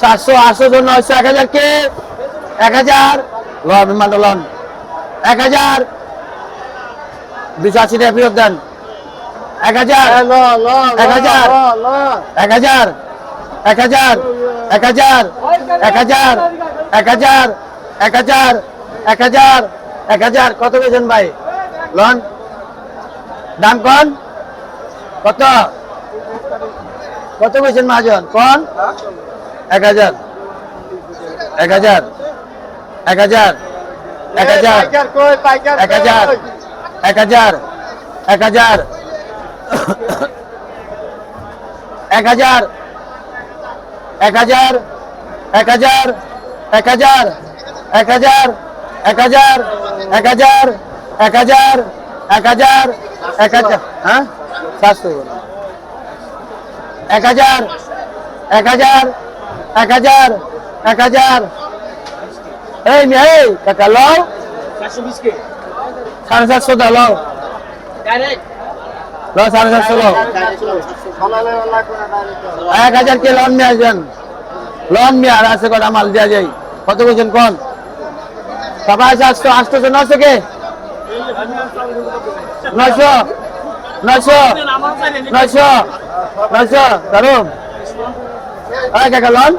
700 800 জন 900 1000 কে 1000 loan মাত্র loan 1000 280 টাকা ফেরত দেন 1000 1000 1000 1000 1000 1000 1000 1000 1000 1000 কত বেছেন ভাই লন দাম কোন কত কত বেছেন মহাজন কোন 1000 1000 1000 1000 1000 1000 1000 1000 1000 1000 1000 1000 1000 1000 1000 1000 1000 হ্যাঁ 700 1000 1000 1000 1000 এই মেয়ে টাকা লও 420 কে 750 দাও লও ডাইরেক্ট লও 750 লও 1000 কে লোন নিয়ে আসবেন লোন নিয়ে আর আছে কটা মাল দেওয়া যায় কত বলছেন কোন সবাই 700 800 900 কে 900 900 900 900 দারুন এই কাকা লোন